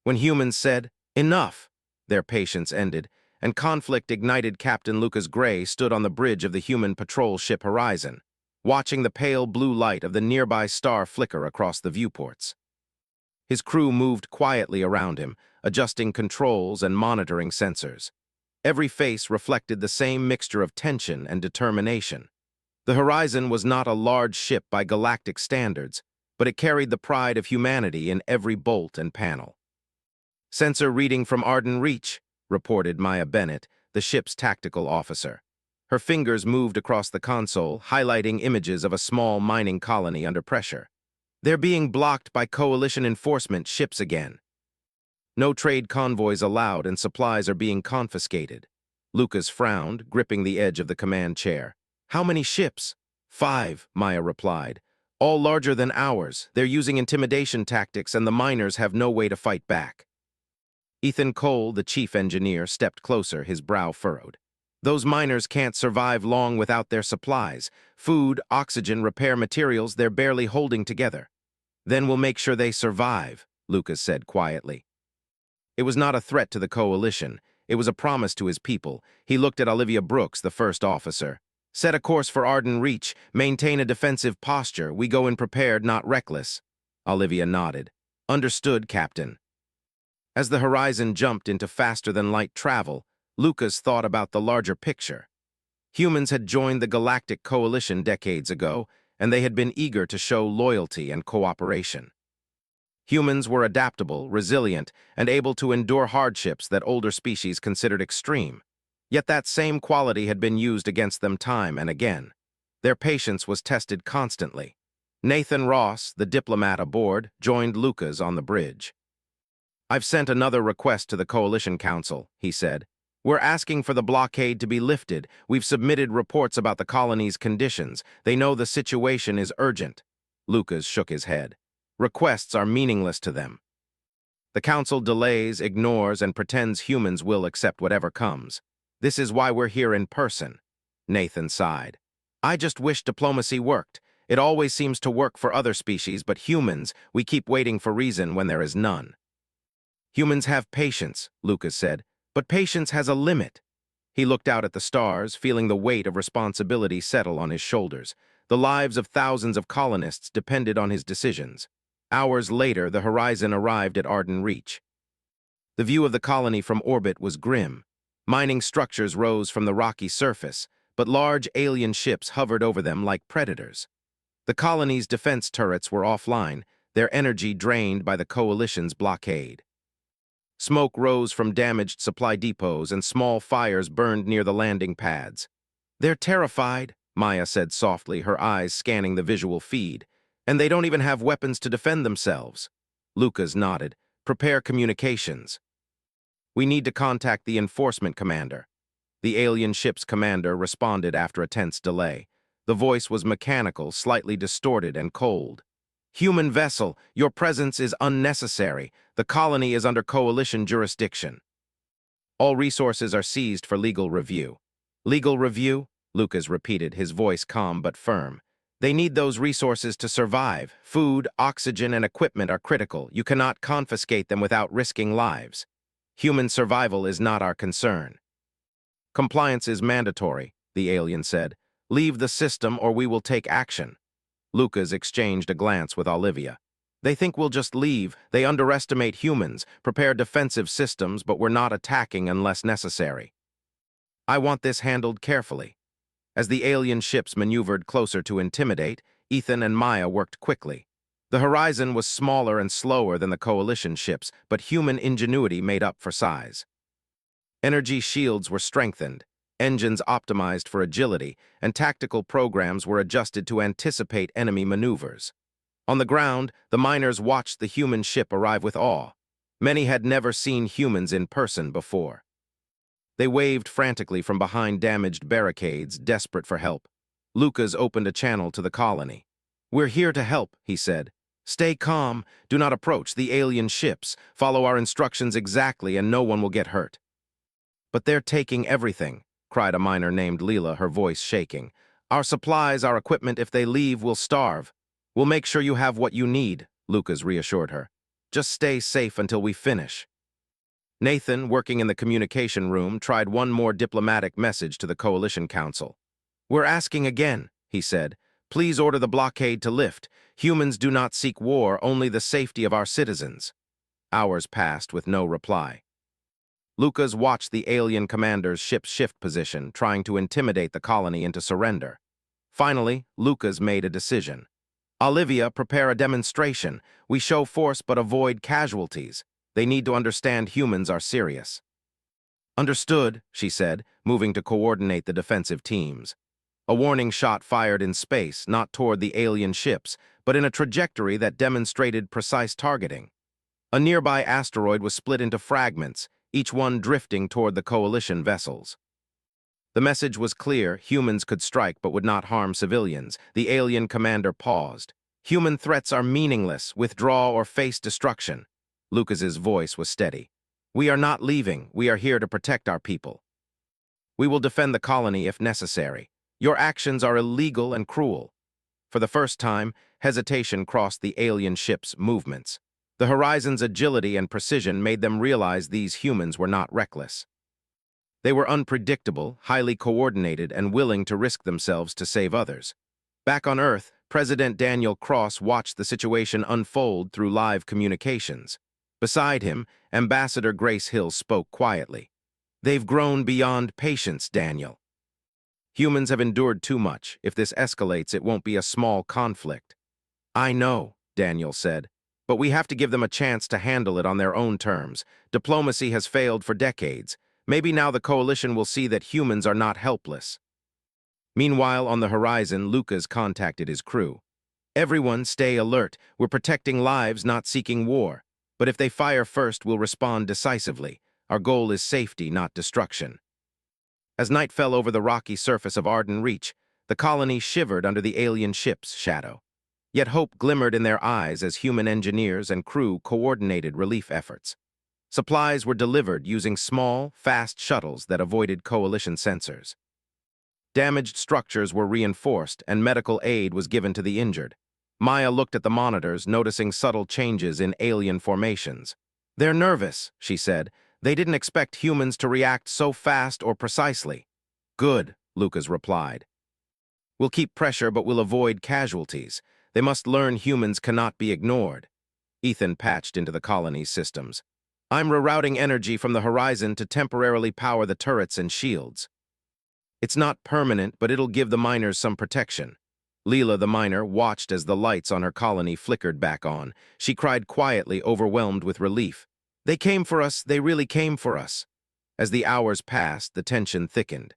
When humans said, "Enough," their patience ended, and conflict ignited. Captain Lucas Gray stood on the bridge of the human patrol ship Horizon, watching the pale blue light of the nearby star flicker across the viewports. His crew moved quietly around him, adjusting controls and monitoring sensors. Every face reflected the same mixture of tension and determination. The Horizon was not a large ship by galactic standards, but it carried the pride of humanity in every bolt and panel. "Sensor reading from Arden Reach," reported Maya Bennett, the ship's tactical officer. Her fingers moved across the console, highlighting images of a small mining colony under pressure. "They're being blocked by Coalition enforcement ships again. No trade convoys allowed and supplies are being confiscated." Lucas frowned, gripping the edge of the command chair. "How many ships?" "5, Maya replied. "All larger than ours. They're using intimidation tactics and the miners have no way to fight back." Ethan Cole, the chief engineer, stepped closer, his brow furrowed. "Those miners can't survive long without their supplies. Food, oxygen, repair materials, they're barely holding together." "Then we'll make sure they survive," Lucas said quietly. It was not a threat to the Coalition. It was a promise to his people. He looked at Olivia Brooks, the first officer. "Set a course for Arden Reach. Maintain a defensive posture. We go in prepared, not reckless." Olivia nodded. "Understood, Captain." As the Horizon jumped into faster-than-light travel, Lucas thought about the larger picture. Humans had joined the Galactic Coalition decades ago, and they had been eager to show loyalty and cooperation. Humans were adaptable, resilient, and able to endure hardships that older species considered extreme. Yet that same quality had been used against them time and again. Their patience was tested constantly. Nathan Ross, the diplomat aboard, joined Lucas on the bridge. "I've sent another request to the Coalition Council," he said. "We're asking for the blockade to be lifted. We've submitted reports about the colony's conditions. They know the situation is urgent." Lucas shook his head. "Requests are meaningless to them. The Council delays, ignores, and pretends humans will accept whatever comes. This is why we're here in person." Nathan sighed. "I just wish diplomacy worked. It always seems to work for other species, but humans, we keep waiting for reason when there is none." "Humans have patience," Lucas said, "but patience has a limit." He looked out at the stars, feeling the weight of responsibility settle on his shoulders. The lives of thousands of colonists depended on his decisions. Hours later, the Horizon arrived at Arden Reach. The view of the colony from orbit was grim. Mining structures rose from the rocky surface, but large alien ships hovered over them like predators. The colony's defense turrets were offline, their energy drained by the Coalition's blockade. Smoke rose from damaged supply depots and small fires burned near the landing pads. "They're terrified," Maya said softly, her eyes scanning the visual feed. "And they don't even have weapons to defend themselves." Lucas nodded. "Prepare communications." "We need to contact the enforcement commander." The alien ship's commander responded after a tense delay. The voice was mechanical, slightly distorted and cold. "Human vessel, your presence is unnecessary. The colony is under Coalition jurisdiction. All resources are seized for legal review." "Legal review?" Lucas repeated, his voice calm but firm. "They need those resources to survive. Food, oxygen, and equipment are critical. You cannot confiscate them without risking lives. Human survival is not our concern." "Compliance is mandatory," the alien said. "Leave the system or we will take action." Lucas exchanged a glance with Olivia. "They think we'll just leave. They underestimate humans, prepare defensive systems, but we're not attacking unless necessary. I want this handled carefully." As the alien ships maneuvered closer to intimidate, Ethan and Maya worked quickly. The Horizon was smaller and slower than the Coalition ships, but human ingenuity made up for size. Energy shields were strengthened, engines optimized for agility, and tactical programs were adjusted to anticipate enemy maneuvers. On the ground, the miners watched the human ship arrive with awe. Many had never seen humans in person before. They waved frantically from behind damaged barricades, desperate for help. Lucas opened a channel to the colony. "We're here to help," he said. "Stay calm, do not approach the alien ships, follow our instructions exactly and no one will get hurt." "But they're taking everything," cried a miner named Leela, her voice shaking. "Our supplies, our equipment, if they leave, we'll starve." "We'll make sure you have what you need," Lucas reassured her. Just stay safe until we finish." Nathan, working in the communication room, tried one more diplomatic message to the Coalition Council. "We're asking again," he said. "Please order the blockade to lift. Humans do not seek war, only the safety of our citizens." Hours passed with no reply. Lucas watched the alien commander's ship's shift position, trying to intimidate the colony into surrender. Finally, Lucas made a decision. "Olivia, prepare a demonstration. We show force but avoid casualties. They need to understand humans are serious." "Understood," she said, moving to coordinate the defensive teams. A warning shot fired in space, not toward the alien ships, but in a trajectory that demonstrated precise targeting. A nearby asteroid was split into fragments, each one drifting toward the coalition vessels. The message was clear: humans could strike but would not harm civilians. The alien commander paused. "Human threats are meaningless. Withdraw or face destruction." Lucas's voice was steady. "We are not leaving. We are here to protect our people. We will defend the colony if necessary. Your actions are illegal and cruel." For the first time, hesitation crossed the alien ship's movements. The Horizon's agility and precision made them realize these humans were not reckless. They were unpredictable, highly coordinated, and willing to risk themselves to save others. Back on Earth, President Daniel Cross watched the situation unfold through live communications. Beside him, Ambassador Grace Hill spoke quietly. "They've grown beyond patience, Daniel. Humans have endured too much. If this escalates, it won't be a small conflict." "I know," Daniel said, "but we have to give them a chance to handle it on their own terms. Diplomacy has failed for decades. Maybe now the Coalition will see that humans are not helpless." Meanwhile, on the horizon, Lucas contacted his crew. "Everyone stay alert. We're protecting lives, not seeking war. But if they fire first, we'll respond decisively. Our goal is safety, not destruction." As night fell over the rocky surface of Arden Reach, the colony shivered under the alien ship's shadow. Yet hope glimmered in their eyes as human engineers and crew coordinated relief efforts. Supplies were delivered using small, fast shuttles that avoided Coalition sensors. Damaged structures were reinforced, and medical aid was given to the injured. Maya looked at the monitors, noticing subtle changes in alien formations. "They're nervous," she said. "They didn't expect humans to react so fast or precisely." "Good," Lucas replied. "We'll keep pressure, but we'll avoid casualties. They must learn humans cannot be ignored." Ethan patched into the colony's systems. "I'm rerouting energy from the Horizon to temporarily power the turrets and shields. It's not permanent, but it'll give the miners some protection." Leela, the miner, watched as the lights on her colony flickered back on. She cried quietly, overwhelmed with relief. "They came for us. They really came for us." As the hours passed, the tension thickened.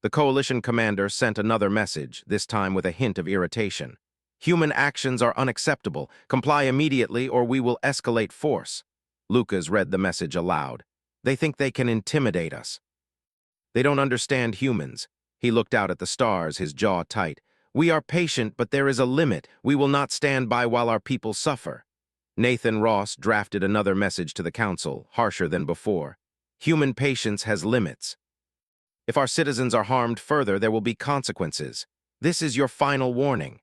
The Coalition commander sent another message, this time with a hint of irritation. "Human actions are unacceptable. Comply immediately or we will escalate force." Lucas read the message aloud. "They think they can intimidate us. They don't understand humans." He looked out at the stars, his jaw tight. "We are patient, but there is a limit. We will not stand by while our people suffer." Nathan Ross drafted another message to the council, harsher than before. "Human patience has limits. If our citizens are harmed further, there will be consequences. This is your final warning."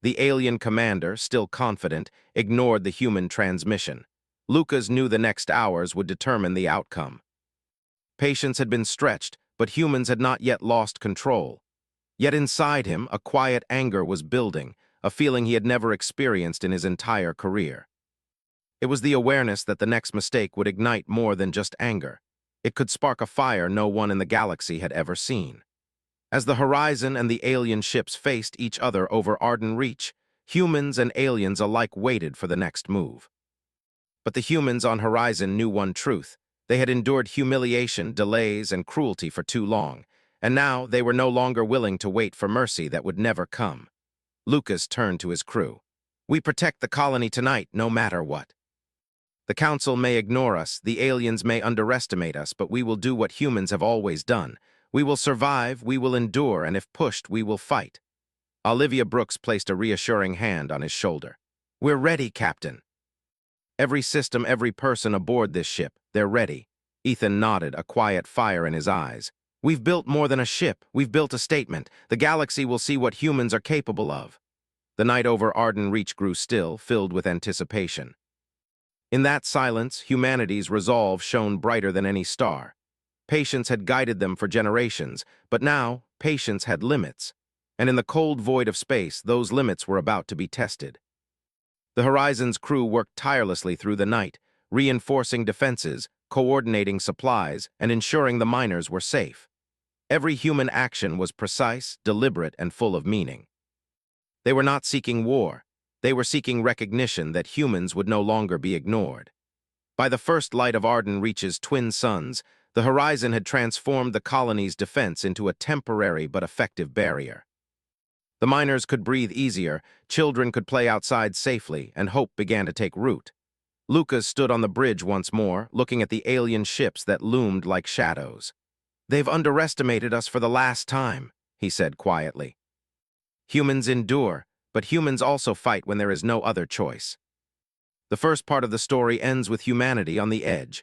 The alien commander, still confident, ignored the human transmission. Lucas knew the next hours would determine the outcome. Patience had been stretched, but humans had not yet lost control. Yet inside him, a quiet anger was building, a feeling he had never experienced in his entire career. It was the awareness that the next mistake would ignite more than just anger. It could spark a fire no one in the galaxy had ever seen. As the Horizon and the alien ships faced each other over Arden Reach, humans and aliens alike waited for the next move. But the humans on Horizon knew one truth. They had endured humiliation, delays, and cruelty for too long, and now they were no longer willing to wait for mercy that would never come. Lucas turned to his crew. "We protect the colony tonight, no matter what. The Council may ignore us, the aliens may underestimate us, but we will do what humans have always done. We will survive, we will endure, and if pushed, we will fight." Olivia Brooks placed a reassuring hand on his shoulder. "We're ready, Captain. Every system, every person aboard this ship, they're ready." Ethan nodded, a quiet fire in his eyes. "We've built more than a ship. We've built a statement. The galaxy will see what humans are capable of." The night over Arden Reach grew still, filled with anticipation. In that silence, humanity's resolve shone brighter than any star. Patience had guided them for generations, but now patience had limits. And in the cold void of space, those limits were about to be tested. The Horizon's crew worked tirelessly through the night, reinforcing defenses, coordinating supplies, and ensuring the miners were safe. Every human action was precise, deliberate, and full of meaning. They were not seeking war. They were seeking recognition that humans would no longer be ignored. By the first light of Arden Reach's twin suns, the Horizon had transformed the colony's defense into a temporary but effective barrier. The miners could breathe easier, children could play outside safely, and hope began to take root. Lucas stood on the bridge once more, looking at the alien ships that loomed like shadows. "They've underestimated us for the last time," he said quietly. "Humans endure, but humans also fight when there is no other choice." The first part of the story ends with humanity on the edge,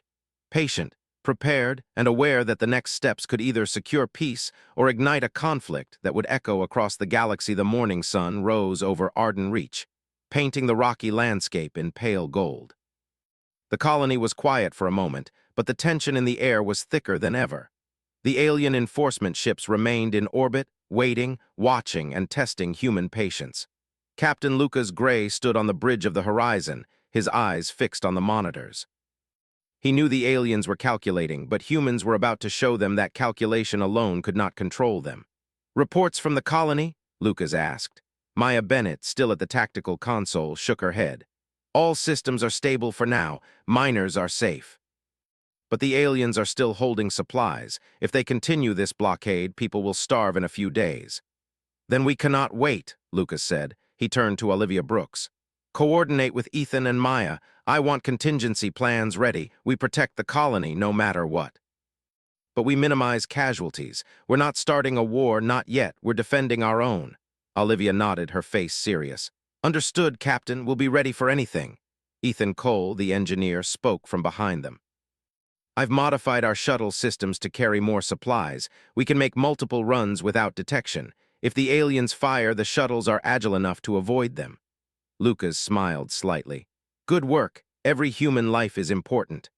patient, prepared, and aware that the next steps could either secure peace or ignite a conflict that would echo across the galaxy. The morning sun rose over Arden Reach, painting the rocky landscape in pale gold. The colony was quiet for a moment, but the tension in the air was thicker than ever. The alien enforcement ships remained in orbit, waiting, watching, and testing human patience. Captain Lucas Gray stood on the bridge of the Horizon, his eyes fixed on the monitors. He knew the aliens were calculating, but humans were about to show them that calculation alone could not control them. "Reports from the colony?" Lucas asked. Maya Bennett, still at the tactical console, shook her head. "All systems are stable for now. Miners are safe." "But the aliens are still holding supplies. If they continue this blockade, people will starve in a few days." "Then we cannot wait," Lucas said. He turned to Olivia Brooks. "Coordinate with Ethan and Maya. I want contingency plans ready. We protect the colony no matter what." "But we minimize casualties. We're not starting a war, not yet. We're defending our own." Olivia nodded, her face serious. "Understood, Captain. We'll be ready for anything." Ethan Cole, the engineer, spoke from behind them. "I've modified our shuttle systems to carry more supplies. We can make multiple runs without detection. If the aliens fire, the shuttles are agile enough to avoid them." Lucas smiled slightly. "Good work. Every human life is important."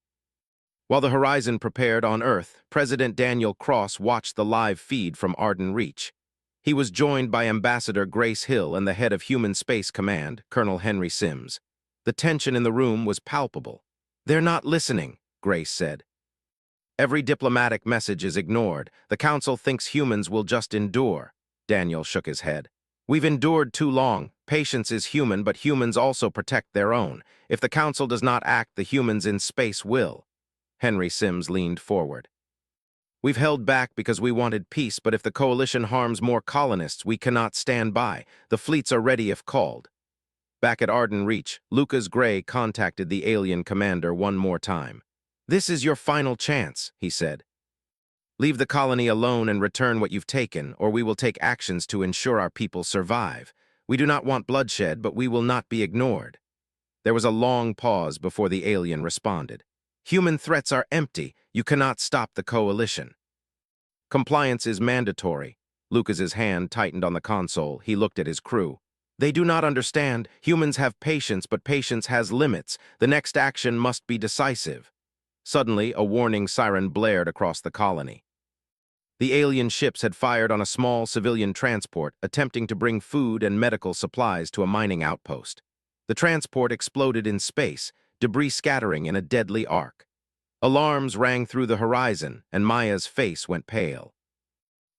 While the Horizon prepared on Earth, President Daniel Cross watched the live feed from Arden Reach. He was joined by Ambassador Grace Hill and the head of Human Space Command, Colonel Henry Sims. The tension in the room was palpable. "They're not listening," Grace said. "Every diplomatic message is ignored. The Council thinks humans will just endure." Daniel shook his head. "We've endured too long. Patience is human, but humans also protect their own. If the Council does not act, the humans in space will." Henry Sims leaned forward. "We've held back because we wanted peace, but if the Coalition harms more colonists, we cannot stand by. The fleets are ready if called." Back at Arden Reach, Lucas Gray contacted the alien commander one more time. "This is your final chance," he said. "Leave the colony alone and return what you've taken, or we will take actions to ensure our people survive. We do not want bloodshed, but we will not be ignored." There was a long pause before the alien responded. "Human threats are empty. You cannot stop the Coalition." "Compliance is mandatory." Lucas's hand tightened on the console. He looked at his crew. "They do not understand. Humans have patience, but patience has limits. The next action must be decisive." Suddenly, a warning siren blared across the colony. The alien ships had fired on a small civilian transport, attempting to bring food and medical supplies to a mining outpost. The transport exploded in space, debris scattering in a deadly arc. Alarms rang through the Horizon, and Maya's face went pale.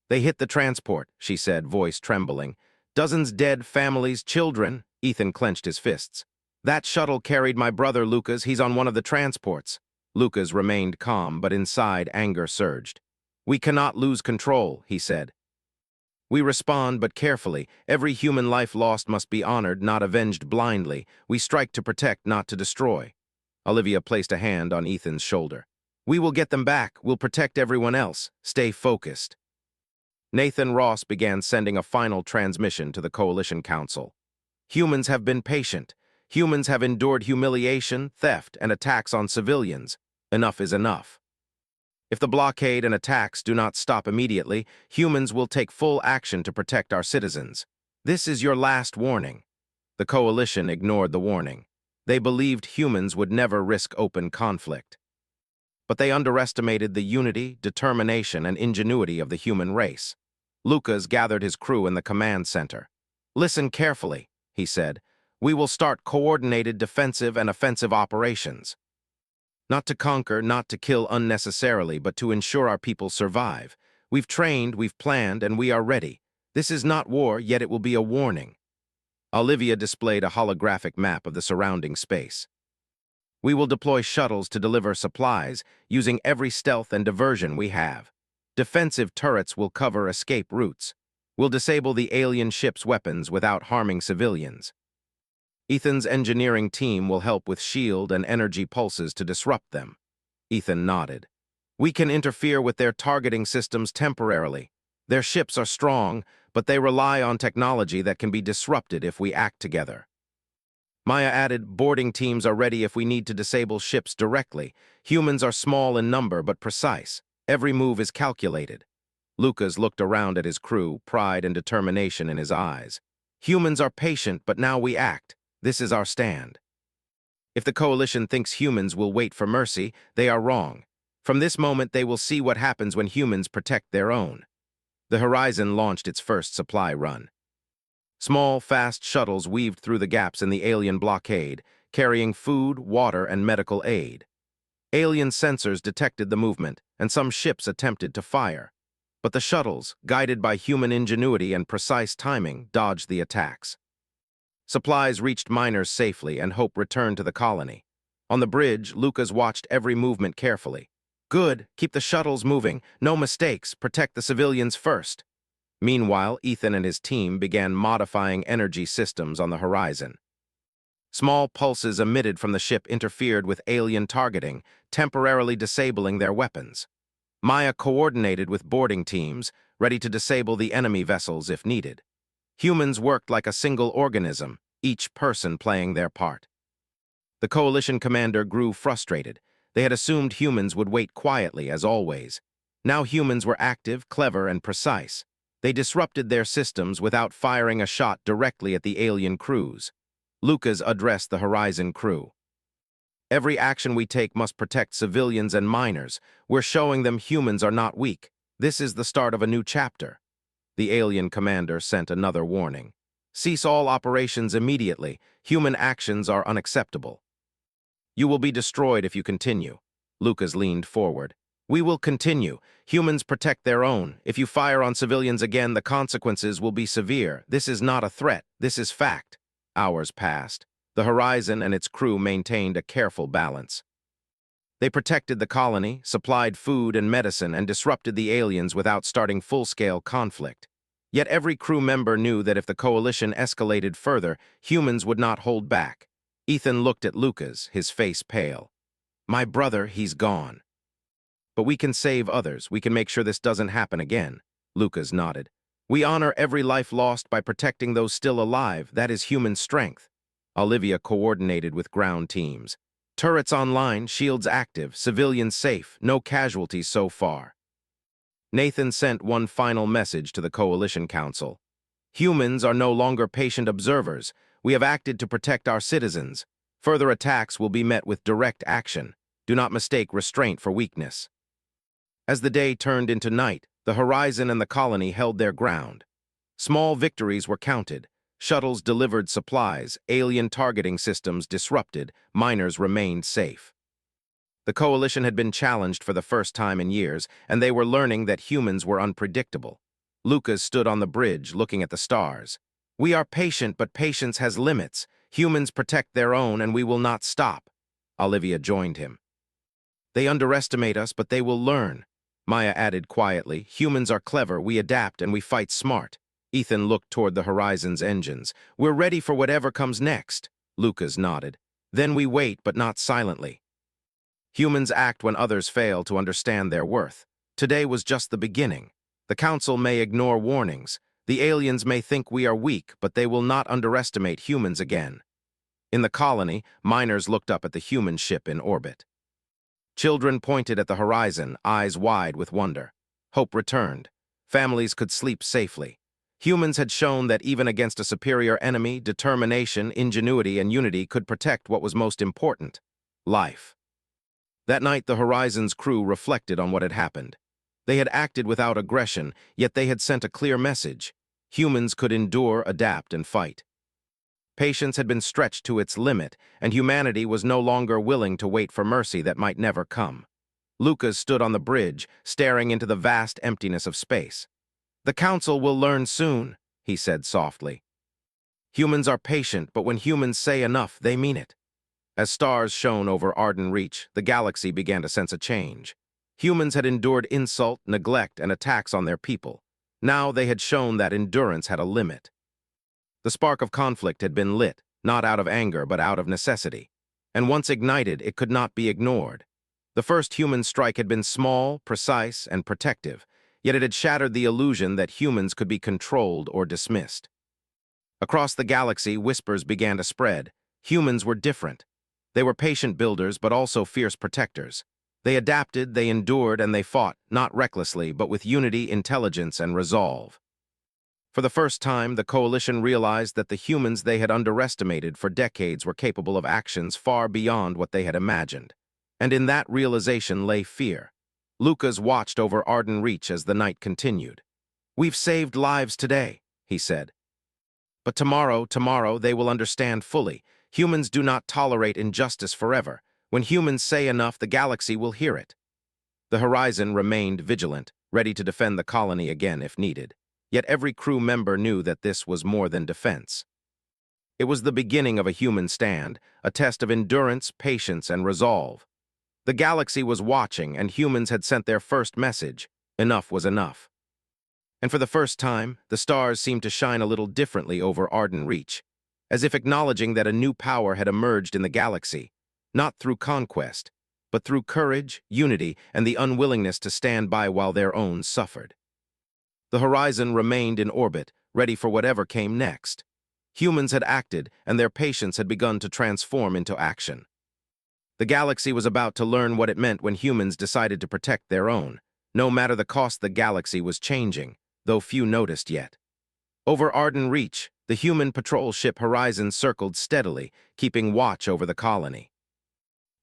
"They hit the transport," she said, voice trembling. "Dozens dead, families, children." Ethan clenched his fists. "That shuttle carried my brother, Lucas. He's on one of the transports." Lucas remained calm, but inside anger surged. "We cannot lose control," he said. "We respond, but carefully. Every human life lost must be honored, not avenged blindly. We strike to protect, not to destroy." Olivia placed a hand on Ethan's shoulder. "We will get them back. We'll protect everyone else. Stay focused." Nathan Ross began sending a final transmission to the Coalition Council. "Humans have been patient. Humans have endured humiliation, theft, and attacks on civilians. Enough is enough. If the blockade and attacks do not stop immediately, humans will take full action to protect our citizens. This is your last warning." The Coalition ignored the warning. They believed humans would never risk open conflict. But they underestimated the unity, determination, and ingenuity of the human race. Lucas gathered his crew in the command center. "Listen carefully," he said. "We will start coordinated defensive and offensive operations. Not to conquer, not to kill unnecessarily, but to ensure our people survive. We've trained, we've planned, and we are ready. This is not war, yet it will be a warning." Olivia displayed a holographic map of the surrounding space. "We will deploy shuttles to deliver supplies, using every stealth and diversion we have. Defensive turrets will cover escape routes. We'll disable the alien ship's weapons without harming civilians. Ethan's engineering team will help with shield and energy pulses to disrupt them." Ethan nodded. "We can interfere with their targeting systems temporarily. Their ships are strong, but they rely on technology that can be disrupted if we act together." Maya added, "Boarding teams are ready if we need to disable ships directly. Humans are small in number but precise. Every move is calculated." Lucas looked around at his crew, pride and determination in his eyes. "Humans are patient, but now we act. This is our stand. If the Coalition thinks humans will wait for mercy, they are wrong. From this moment, they will see what happens when humans protect their own." The Horizon launched its first supply run. Small, fast shuttles weaved through the gaps in the alien blockade, carrying food, water, and medical aid. Alien sensors detected the movement, and some ships attempted to fire. But the shuttles, guided by human ingenuity and precise timing, dodged the attacks. Supplies reached miners safely, and hope returned to the colony. On the bridge, Lucas watched every movement carefully. "Good, keep the shuttles moving. No mistakes. Protect the civilians first." Meanwhile, Ethan and his team began modifying energy systems on the Horizon. Small pulses emitted from the ship interfered with alien targeting, temporarily disabling their weapons. Maya coordinated with boarding teams, ready to disable the enemy vessels if needed. Humans worked like a single organism, each person playing their part. The Coalition commander grew frustrated. They had assumed humans would wait quietly, as always. Now humans were active, clever, and precise. They disrupted their systems without firing a shot directly at the alien crews. Lucas addressed the Horizon crew. "Every action we take must protect civilians and miners. We're showing them humans are not weak. This is the start of a new chapter." The alien commander sent another warning. "Cease all operations immediately. Human actions are unacceptable." "You will be destroyed if you continue." Lucas leaned forward. "We will continue. Humans protect their own. If you fire on civilians again, the consequences will be severe. This is not a threat. This is fact." Hours passed. The Horizon and its crew maintained a careful balance. They protected the colony, supplied food and medicine, and disrupted the aliens without starting full-scale conflict. Yet every crew member knew that if the Coalition escalated further, humans would not hold back. Ethan looked at Lucas, his face pale. "My brother, he's gone. But we can save others. We can make sure this doesn't happen again." Lucas nodded. "We honor every life lost by protecting those still alive. That is human strength." Olivia coordinated with ground teams. "Turrets online, shields active, civilians safe, no casualties so far." Nathan sent one final message to the Coalition Council. "Humans are no longer patient observers. We have acted to protect our citizens. Further attacks will be met with direct action. Do not mistake restraint for weakness." As the day turned into night, the Horizon and the colony held their ground. Small victories were counted. Shuttles delivered supplies, alien targeting systems disrupted, miners remained safe. The Coalition had been challenged for the first time in years, and they were learning that humans were unpredictable. Lucas stood on the bridge, looking at the stars. "We are patient, but patience has limits. Humans protect their own, and we will not stop." Olivia joined him. "They underestimate us, but they will learn." Maya added quietly, "Humans are clever, we adapt, and we fight smart." Ethan looked toward the Horizon's engines. "We're ready for whatever comes next." Lucas nodded. "Then we wait, but not silently." Humans act when others fail to understand their worth. Today was just the beginning. The Council may ignore warnings. The aliens may think we are weak, but they will not underestimate humans again. In the colony, miners looked up at the human ship in orbit. Children pointed at the Horizon, eyes wide with wonder. Hope returned. Families could sleep safely. Humans had shown that even against a superior enemy, determination, ingenuity, and unity could protect what was most important: life. That night, the Horizon's crew reflected on what had happened. They had acted without aggression, yet they had sent a clear message: humans could endure, adapt, and fight. Patience had been stretched to its limit, and humanity was no longer willing to wait for mercy that might never come. Lucas stood on the bridge, staring into the vast emptiness of space. "The Council will learn soon," he said softly. "Humans are patient, but when humans say enough, they mean it." As stars shone over Arden Reach, the galaxy began to sense a change. Humans had endured insult, neglect, and attacks on their people. Now they had shown that endurance had a limit. The spark of conflict had been lit, not out of anger but out of necessity. And once ignited, it could not be ignored. The first human strike had been small, precise, and protective, yet it had shattered the illusion that humans could be controlled or dismissed. Across the galaxy, whispers began to spread. Humans were different. They were patient builders, but also fierce protectors. They adapted, they endured, and they fought, not recklessly, but with unity, intelligence, and resolve. For the first time, the Coalition realized that the humans they had underestimated for decades were capable of actions far beyond what they had imagined. And in that realization lay fear. Lucas watched over Arden Reach as the night continued. "We've saved lives today," he said. "But tomorrow, they will understand fully. Humans do not tolerate injustice forever. When humans say enough, the galaxy will hear it." The Horizon remained vigilant, ready to defend the colony again if needed. Yet every crew member knew that this was more than defense. It was the beginning of a human stand, a test of endurance, patience, and resolve. The galaxy was watching, and humans had sent their first message: enough was enough. And for the first time, the stars seemed to shine a little differently over Arden Reach, as if acknowledging that a new power had emerged in the galaxy, not through conquest, but through courage, unity, and the unwillingness to stand by while their own suffered. The Horizon remained in orbit, ready for whatever came next. Humans had acted, and their patience had begun to transform into action. The galaxy was about to learn what it meant when humans decided to protect their own. No matter the cost, the galaxy was changing, though few noticed yet. Over Arden Reach, the human patrol ship Horizon circled steadily, keeping watch over the colony.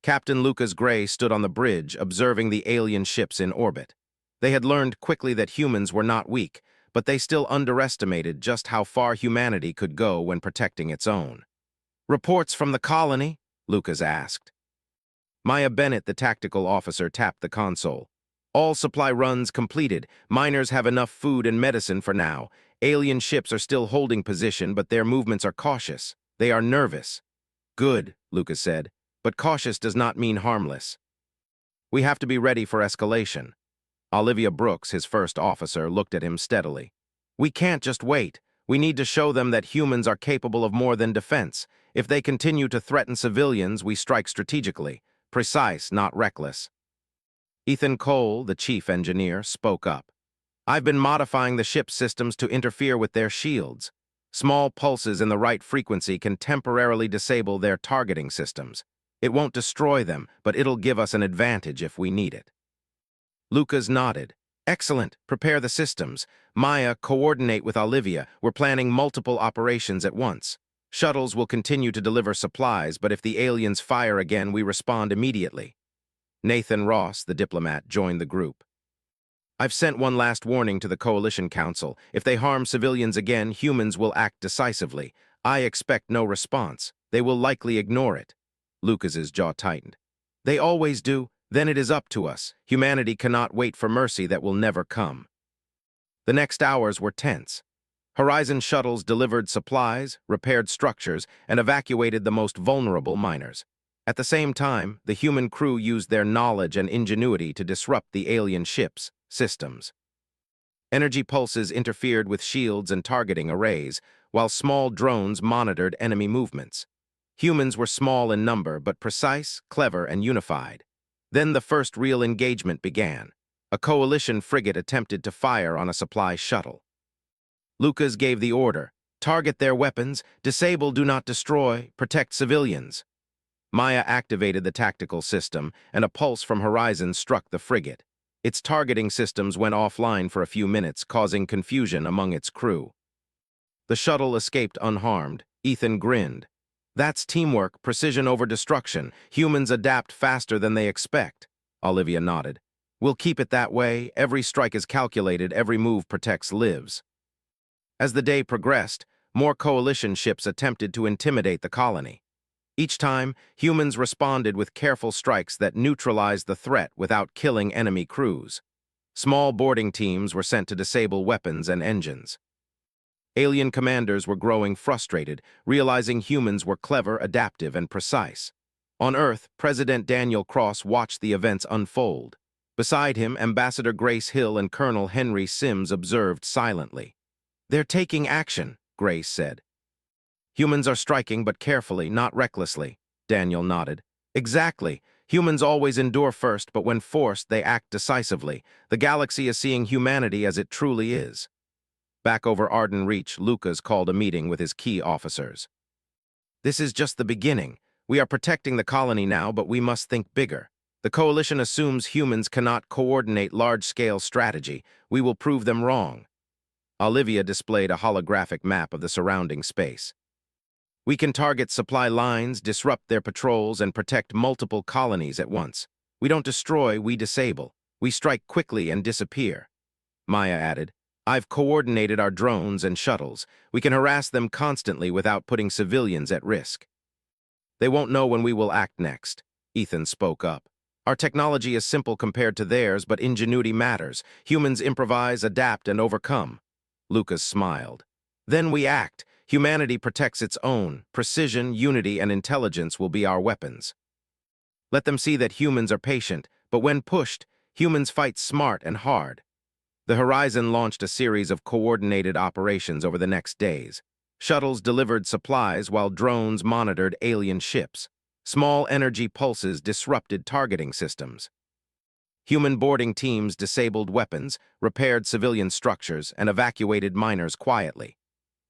Captain Lucas Gray stood on the bridge, observing the alien ships in orbit. They had learned quickly that humans were not weak, but they still underestimated just how far humanity could go when protecting its own. "Reports from the colony?" Lucas asked. Maya Bennett, the tactical officer, tapped the console. "All supply runs completed. Miners have enough food and medicine for now. Alien ships are still holding position, but their movements are cautious. They are nervous." "Good," Lucas said, "but cautious does not mean harmless. We have to be ready for escalation." Olivia Brooks, his first officer, looked at him steadily. "We can't just wait. We need to show them that humans are capable of more than defense. If they continue to threaten civilians, we strike strategically. Precise, not reckless." Ethan Cole, the chief engineer, spoke up. "I've been modifying the ship's systems to interfere with their shields. Small pulses in the right frequency can temporarily disable their targeting systems. It won't destroy them, but it'll give us an advantage if we need it." Lucas nodded. "Excellent. Prepare the systems. Maya, coordinate with Olivia. We're planning multiple operations at once. Shuttles will continue to deliver supplies, but if the aliens fire again, we respond immediately." Nathan Ross, the diplomat, joined the group. "I've sent one last warning to the Coalition Council. If they harm civilians again, humans will act decisively. I expect no response. They will likely ignore it." Lucas's jaw tightened. "They always do. Then it is up to us. Humanity cannot wait for mercy that will never come." The next hours were tense. Horizon shuttles delivered supplies, repaired structures, and evacuated the most vulnerable miners. At the same time, the human crew used their knowledge and ingenuity to disrupt the alien ships' systems. Energy pulses interfered with shields and targeting arrays, while small drones monitored enemy movements. Humans were small in number, but precise, clever, and unified. Then the first real engagement began. A coalition frigate attempted to fire on a supply shuttle. Lucas gave the order: "Target their weapons, disable, do not destroy, protect civilians." Maya activated the tactical system, and a pulse from Horizon struck the frigate. Its targeting systems went offline for a few minutes, causing confusion among its crew. The shuttle escaped unharmed. Ethan grinned. That's teamwork, precision over destruction. Humans adapt faster than they expect. Olivia nodded. We'll keep it that way. Every strike is calculated, every move protects lives. As the day progressed, more coalition ships attempted to intimidate the colony. Each time, humans responded with careful strikes that neutralized the threat without killing enemy crews. Small boarding teams were sent to disable weapons and engines. Alien commanders were growing frustrated, realizing humans were clever, adaptive, and precise. On Earth, President Daniel Cross watched the events unfold. Beside him, Ambassador Grace Hill and Colonel Henry Sims observed silently. "They're taking action," Grace said. "Humans are striking, but carefully, not recklessly," Daniel nodded. "Exactly. Humans always endure first, but when forced, they act decisively. The galaxy is seeing humanity as it truly is." Back over Arden Reach, Lucas called a meeting with his key officers. "This is just the beginning. We are protecting the colony now, but we must think bigger. The coalition assumes humans cannot coordinate large-scale strategy. We will prove them wrong." Olivia displayed a holographic map of the surrounding space. "We can target supply lines, disrupt their patrols, and protect multiple colonies at once. We don't destroy, we disable. We strike quickly and disappear." Maya added, "I've coordinated our drones and shuttles. We can harass them constantly without putting civilians at risk." "They won't know when we will act next," Ethan spoke up. "Our technology is simple compared to theirs, but ingenuity matters. Humans improvise, adapt, and overcome." Lucas smiled. "Then we act. Humanity protects its own. Precision, unity, and intelligence will be our weapons. Let them see that humans are patient, but when pushed, humans fight smart and hard." The Horizon launched a series of coordinated operations over the next days. Shuttles delivered supplies while drones monitored alien ships. Small energy pulses disrupted targeting systems. Human boarding teams disabled weapons, repaired civilian structures, and evacuated miners quietly.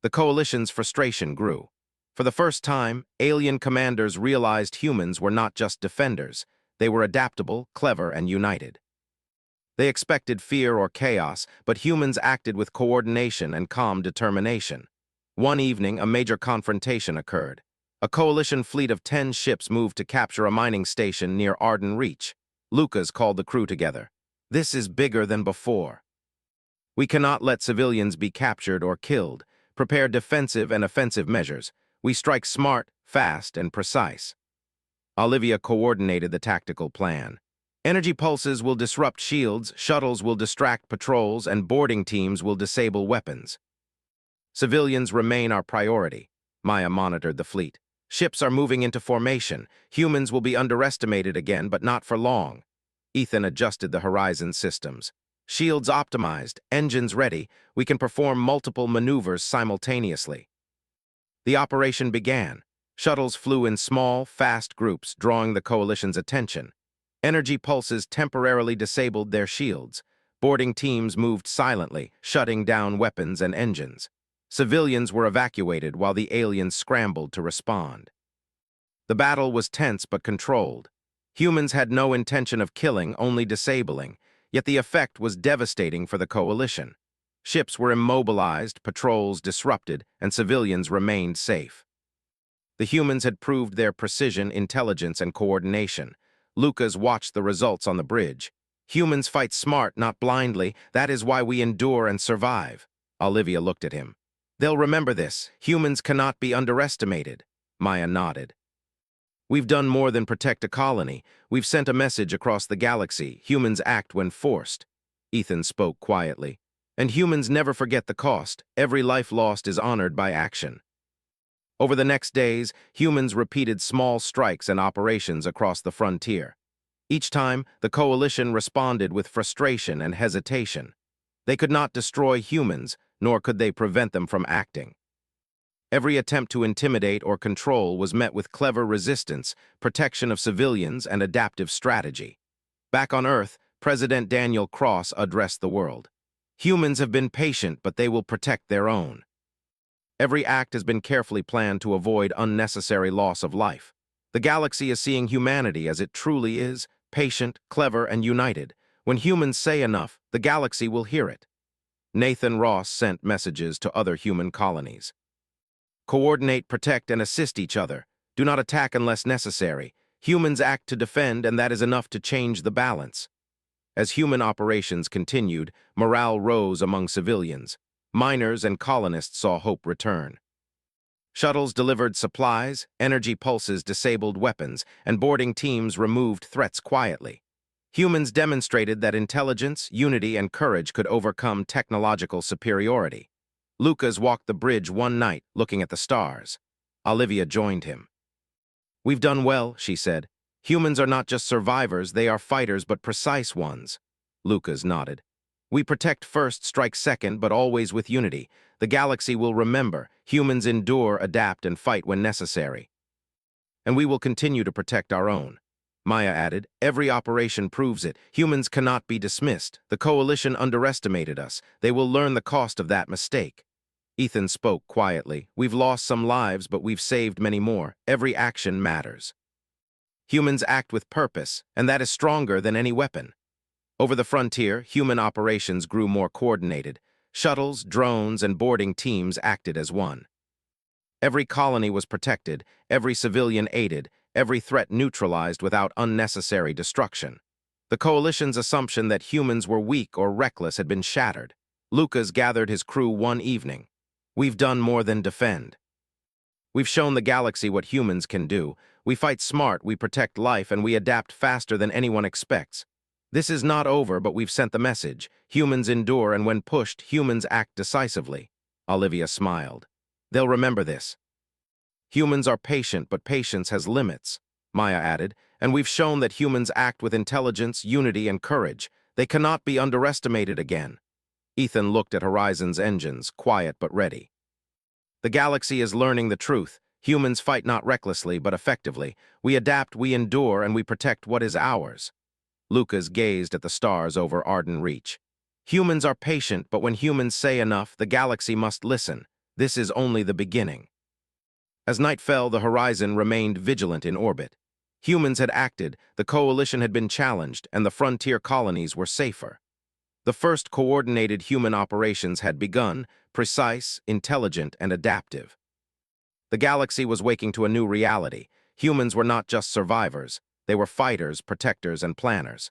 The coalition's frustration grew. For the first time, alien commanders realized humans were not just defenders. They were adaptable, clever, and united. They expected fear or chaos, but humans acted with coordination and calm determination. One evening, a major confrontation occurred. A coalition fleet of 10 ships moved to capture a mining station near Arden Reach. Lucas called the crew together. "This is bigger than before. We cannot let civilians be captured or killed. Prepare defensive and offensive measures. We strike smart, fast, and precise." Olivia coordinated the tactical plan. "Energy pulses will disrupt shields, shuttles will distract patrols, and boarding teams will disable weapons. Civilians remain our priority." Maya monitored the fleet. "Ships are moving into formation. Humans will be underestimated again, but not for long." Ethan adjusted the Horizon systems. "Shields optimized, engines ready. We can perform multiple maneuvers simultaneously." The operation began. Shuttles flew in small, fast groups, drawing the coalition's attention. Energy pulses temporarily disabled their shields. Boarding teams moved silently, shutting down weapons and engines. Civilians were evacuated while the aliens scrambled to respond. The battle was tense but controlled. Humans had no intention of killing, only disabling, yet the effect was devastating for the coalition. Ships were immobilized, patrols disrupted, and civilians remained safe. The humans had proved their precision, intelligence, and coordination. Lucas watched the results on the bridge. "Humans fight smart, not blindly. That is why we endure and survive." Olivia looked at him. "They'll remember this. Humans cannot be underestimated." Maya nodded. "We've done more than protect a colony. We've sent a message across the galaxy. Humans act when forced." Ethan spoke quietly. "And humans never forget the cost. Every life lost is honored by action." Over the next days, humans repeated small strikes and operations across the frontier. Each time, the coalition responded with frustration and hesitation. They could not destroy humans, nor could they prevent them from acting. Every attempt to intimidate or control was met with clever resistance, protection of civilians, and adaptive strategy. Back on Earth, President Daniel Cross addressed the world. "Humans have been patient, but they will protect their own. Every act has been carefully planned to avoid unnecessary loss of life. The galaxy is seeing humanity as it truly is, patient, clever, and united. When humans say enough, the galaxy will hear it." Nathan Ross sent messages to other human colonies. Coordinate, protect, and assist each other. Do not attack unless necessary. Humans act to defend, and that is enough to change the balance. As human operations continued, morale rose among civilians. Miners and colonists saw hope return. Shuttles delivered supplies, energy pulses disabled weapons, and boarding teams removed threats quietly. Humans demonstrated that intelligence, unity, and courage could overcome technological superiority. Lucas walked the bridge one night, looking at the stars. Olivia joined him. "We've done well," she said. "Humans are not just survivors, they are fighters, but precise ones." Lucas nodded. "We protect first, strike second, but always with unity. The galaxy will remember. Humans endure, adapt, and fight when necessary. And we will continue to protect our own." Maya added, "Every operation proves it. Humans cannot be dismissed. The Coalition underestimated us. They will learn the cost of that mistake." Ethan spoke quietly. "We've lost some lives, but we've saved many more. Every action matters. Humans act with purpose, and that is stronger than any weapon." Over the frontier, human operations grew more coordinated. Shuttles, drones, and boarding teams acted as one. Every colony was protected, every civilian aided, every threat neutralized without unnecessary destruction. The Coalition's assumption that humans were weak or reckless had been shattered. Lucas gathered his crew one evening. "We've done more than defend. We've shown the galaxy what humans can do. We fight smart, we protect life, and we adapt faster than anyone expects. This is not over, but we've sent the message. Humans endure, and when pushed, humans act decisively." Olivia smiled. "They'll remember this." "Humans are patient, but patience has limits," Maya added, "and we've shown that humans act with intelligence, unity, and courage. They cannot be underestimated again." Ethan looked at Horizon's engines, quiet but ready. "The galaxy is learning the truth. Humans fight not recklessly, but effectively. We adapt, we endure, and we protect what is ours." Lucas gazed at the stars over Arden Reach. "Humans are patient, but when humans say enough, the galaxy must listen. This is only the beginning." As night fell, the Horizon remained vigilant in orbit. Humans had acted, the Coalition had been challenged, and the frontier colonies were safer. The first coordinated human operations had begun, precise, intelligent, and adaptive. The galaxy was waking to a new reality. Humans were not just survivors. They were fighters, protectors, and planners.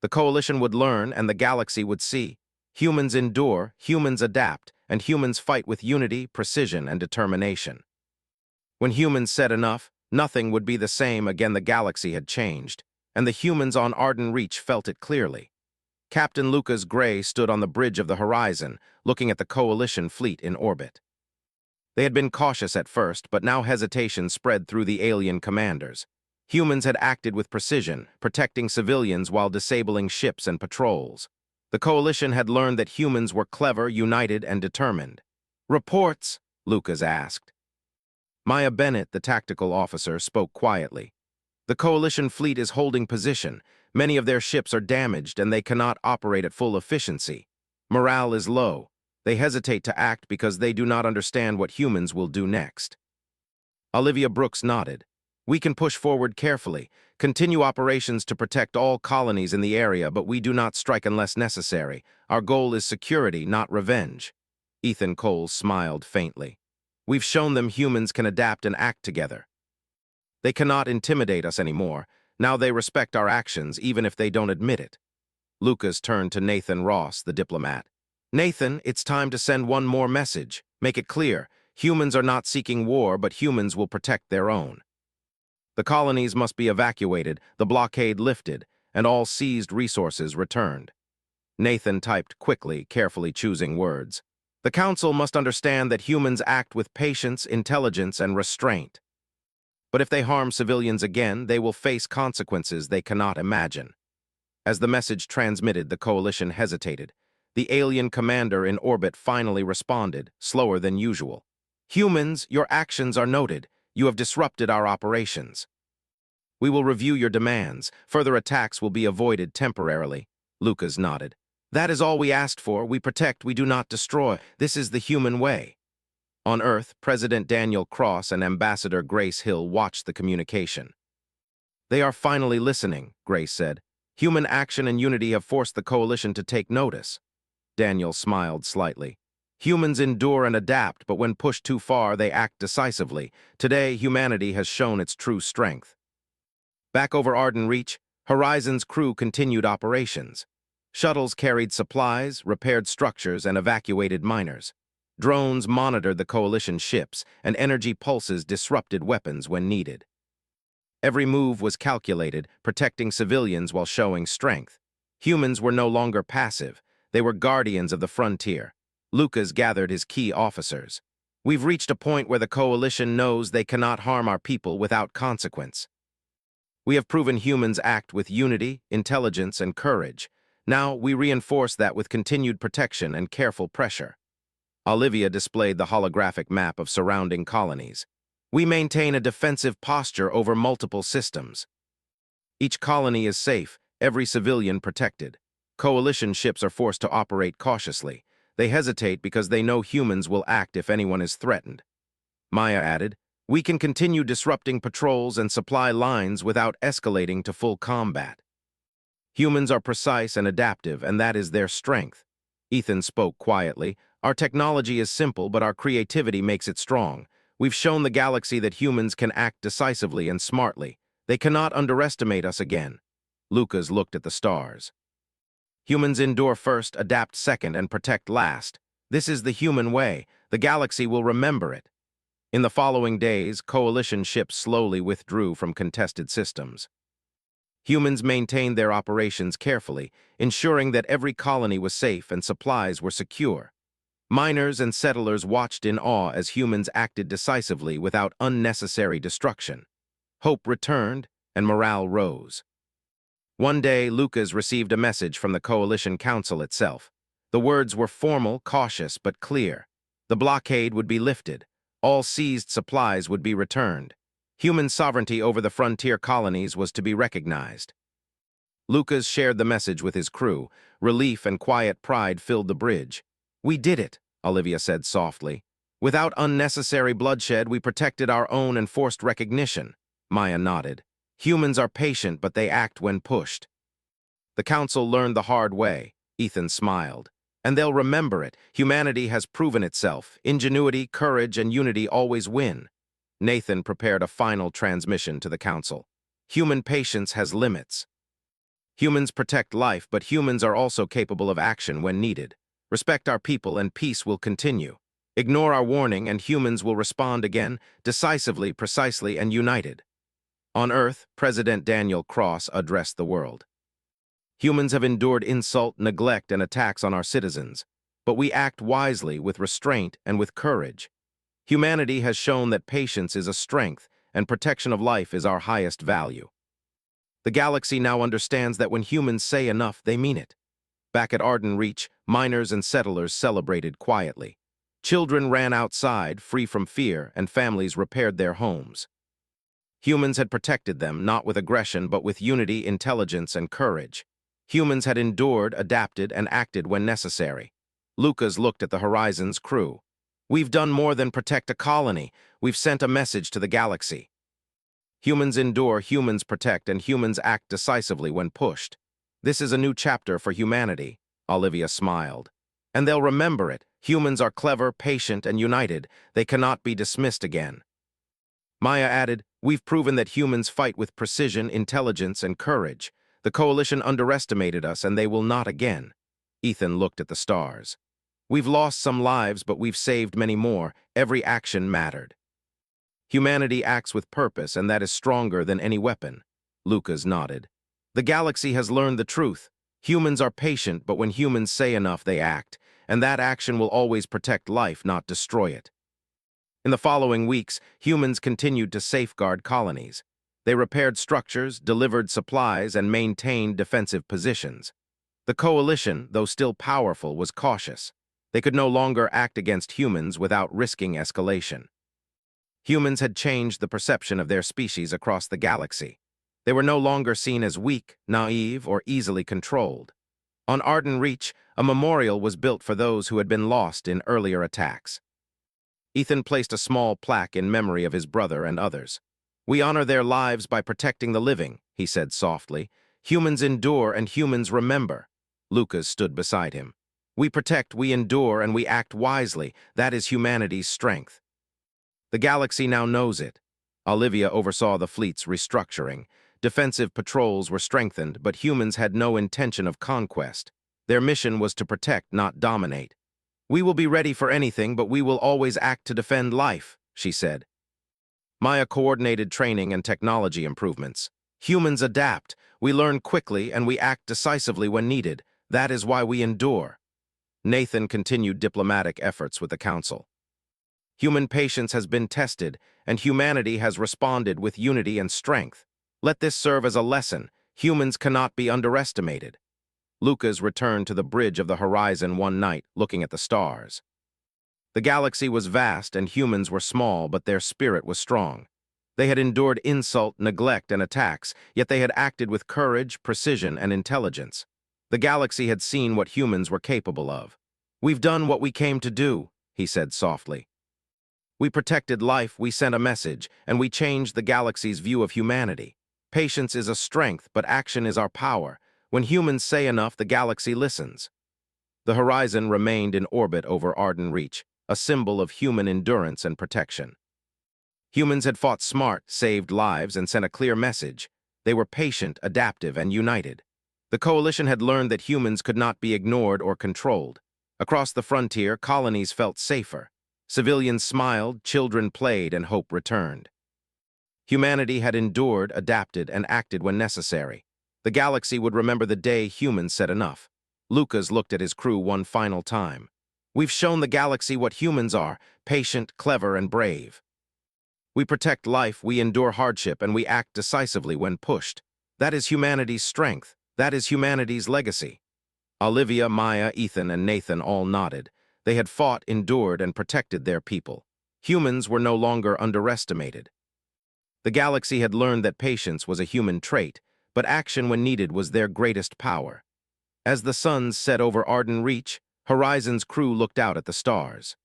The Coalition would learn, and the galaxy would see. Humans endure, humans adapt, and humans fight with unity, precision, and determination. When humans said enough, nothing would be the same again. The galaxy had changed, and the humans on Arden Reach felt it clearly. Captain Lucas Gray stood on the bridge of the Horizon, looking at the Coalition fleet in orbit. They had been cautious at first, but now hesitation spread through the alien commanders. Humans had acted with precision, protecting civilians while disabling ships and patrols. The Coalition had learned that humans were clever, united, and determined. "Reports?" Lucas asked. Maya Bennett, the tactical officer, spoke quietly. "The Coalition fleet is holding position. Many of their ships are damaged, and they cannot operate at full efficiency. Morale is low. They hesitate to act because they do not understand what humans will do next." Olivia Brooks nodded. "We can push forward carefully, continue operations to protect all colonies in the area, but we do not strike unless necessary. Our goal is security, not revenge." Ethan Cole smiled faintly. "We've shown them humans can adapt and act together. They cannot intimidate us anymore. Now they respect our actions, even if they don't admit it." Lucas turned to Nathan Ross, the diplomat. "Nathan, it's time to send one more message. Make it clear. Humans are not seeking war, but humans will protect their own. The colonies must be evacuated, the blockade lifted, and all seized resources returned." Nathan typed quickly, carefully choosing words. "The Council must understand that humans act with patience, intelligence, and restraint. But if they harm civilians again, they will face consequences they cannot imagine." As the message transmitted, the Coalition hesitated. The alien commander in orbit finally responded, slower than usual. "Humans, your actions are noted. You have disrupted our operations. We will review your demands. Further attacks will be avoided temporarily." Lucas nodded. "That is all we asked for. We protect, we do not destroy. This is the human way." On Earth, President Daniel Cross and Ambassador Grace Hill watched the communication. "They are finally listening," Grace said. "Human action and unity have forced the Coalition to take notice." Daniel smiled slightly. Humans endure and adapt, but when pushed too far, they act decisively. Today, humanity has shown its true strength. Back over Arden Reach, Horizon's crew continued operations. Shuttles carried supplies, repaired structures, and evacuated miners. Drones monitored the Coalition ships, and energy pulses disrupted weapons when needed. Every move was calculated, protecting civilians while showing strength. Humans were no longer passive. They were guardians of the frontier. Lucas gathered his key officers. We've reached a point where the Coalition knows they cannot harm our people without consequence. We have proven humans act with unity, intelligence, and courage. Now we reinforce that with continued protection and careful pressure. Olivia displayed the holographic map of surrounding colonies. We maintain a defensive posture over multiple systems. Each colony is safe, every civilian protected. Coalition ships are forced to operate cautiously. They hesitate because they know humans will act if anyone is threatened. Maya added, we can continue disrupting patrols and supply lines without escalating to full combat. Humans are precise and adaptive, and that is their strength. Ethan spoke quietly. Our technology is simple, but our creativity makes it strong. We've shown the galaxy that humans can act decisively and smartly. They cannot underestimate us again. Lucas looked at the stars. Humans endure first, adapt second, and protect last. This is the human way. The galaxy will remember it. In the following days, Coalition ships slowly withdrew from contested systems. Humans maintained their operations carefully, ensuring that every colony was safe and supplies were secure. Miners and settlers watched in awe as humans acted decisively without unnecessary destruction. Hope returned, and morale rose. One day, Lucas received a message from the Coalition Council itself. The words were formal, cautious, but clear. The blockade would be lifted. All seized supplies would be returned. Human sovereignty over the frontier colonies was to be recognized. Lucas shared the message with his crew. Relief and quiet pride filled the bridge. We did it, Olivia said softly. Without unnecessary bloodshed, we protected our own and forced recognition. Maya nodded. Humans are patient, but they act when pushed. The council learned the hard way. Ethan smiled. And they'll remember it. Humanity has proven itself. Ingenuity, courage, and unity always win. Nathan prepared a final transmission to the council. Human patience has limits. Humans protect life, but humans are also capable of action when needed. Respect our people and peace will continue. Ignore our warning and humans will respond again, decisively, precisely, and united. On Earth, President Daniel Cross addressed the world. Humans have endured insult, neglect, and attacks on our citizens, but we act wisely with restraint and with courage. Humanity has shown that patience is a strength and protection of life is our highest value. The galaxy now understands that when humans say enough, they mean it. Back at Arden Reach, miners and settlers celebrated quietly. Children ran outside, free from fear, and families repaired their homes. Humans had protected them, not with aggression, but with unity, intelligence, and courage. Humans had endured, adapted, and acted when necessary. Lucas looked at the Horizon's crew. We've done more than protect a colony. We've sent a message to the galaxy. Humans endure, humans protect, and humans act decisively when pushed. This is a new chapter for humanity, Olivia smiled. And they'll remember it. Humans are clever, patient, and united. They cannot be dismissed again. Maya added, we've proven that humans fight with precision, intelligence, and courage. The Coalition underestimated us, and they will not again. Ethan looked at the stars. We've lost some lives, but we've saved many more. Every action mattered. Humanity acts with purpose, and that is stronger than any weapon. Lucas nodded. The galaxy has learned the truth. Humans are patient, but when humans say enough, they act, and that action will always protect life, not destroy it. In the following weeks, humans continued to safeguard colonies. They repaired structures, delivered supplies, and maintained defensive positions. The Coalition, though still powerful, was cautious. They could no longer act against humans without risking escalation. Humans had changed the perception of their species across the galaxy. They were no longer seen as weak, naive, or easily controlled. On Arden Reach, a memorial was built for those who had been lost in earlier attacks. Ethan placed a small plaque in memory of his brother and others. We honor their lives by protecting the living, he said softly. Humans endure and humans remember. Lucas stood beside him. We protect, we endure, and we act wisely. That is humanity's strength. The galaxy now knows it. Olivia oversaw the fleet's restructuring. Defensive patrols were strengthened, but humans had no intention of conquest. Their mission was to protect, not dominate. "We will be ready for anything, but we will always act to defend life," she said. Maya coordinated training and technology improvements. Humans adapt. We learn quickly and we act decisively when needed. That is why we endure. Nathan continued diplomatic efforts with the Council. Human patience has been tested, and humanity has responded with unity and strength. Let this serve as a lesson. Humans cannot be underestimated. Lucas returned to the bridge of the horizon one night, looking at the stars. The galaxy was vast and humans were small, but their spirit was strong. They had endured insult, neglect, and attacks, yet they had acted with courage, precision, and intelligence. The galaxy had seen what humans were capable of. "We've done what we came to do," he said softly. "We protected life, we sent a message, and we changed the galaxy's view of humanity. Patience is a strength, but action is our power. When humans say enough, the galaxy listens." The horizon remained in orbit over Arden Reach, a symbol of human endurance and protection. Humans had fought smart, saved lives, and sent a clear message. They were patient, adaptive, and united. The coalition had learned that humans could not be ignored or controlled. Across the frontier, colonies felt safer. Civilians smiled, children played, and hope returned. Humanity had endured, adapted, and acted when necessary. The galaxy would remember the day humans said enough. Lucas looked at his crew one final time. "We've shown the galaxy what humans are, patient, clever, and brave. We protect life, we endure hardship, and we act decisively when pushed. That is humanity's strength. That is humanity's legacy." Olivia, Maya, Ethan, and Nathan all nodded. They had fought, endured, and protected their people. Humans were no longer underestimated. The galaxy had learned that patience was a human trait, but action when needed was their greatest power. As the suns set over Arden Reach, Horizon's crew looked out at the stars.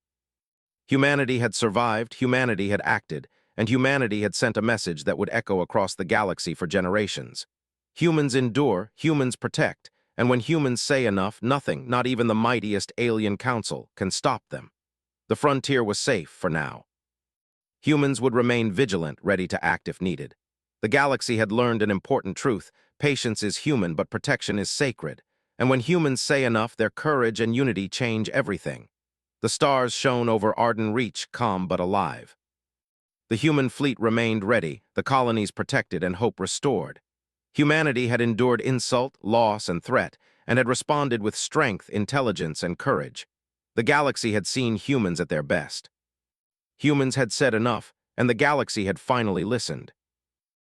Humanity had survived, humanity had acted, and humanity had sent a message that would echo across the galaxy for generations. Humans endure, humans protect, and when humans say enough, nothing, not even the mightiest alien council, can stop them. The frontier was safe for now. Humans would remain vigilant, ready to act if needed. The galaxy had learned an important truth: patience is human, but protection is sacred. And when humans say enough, their courage and unity change everything. The stars shone over Arden Reach, calm but alive. The human fleet remained ready, the colonies protected, and hope restored. Humanity had endured insult, loss, and threat, and had responded with strength, intelligence, and courage. The galaxy had seen humans at their best. Humans had said enough, and the galaxy had finally listened.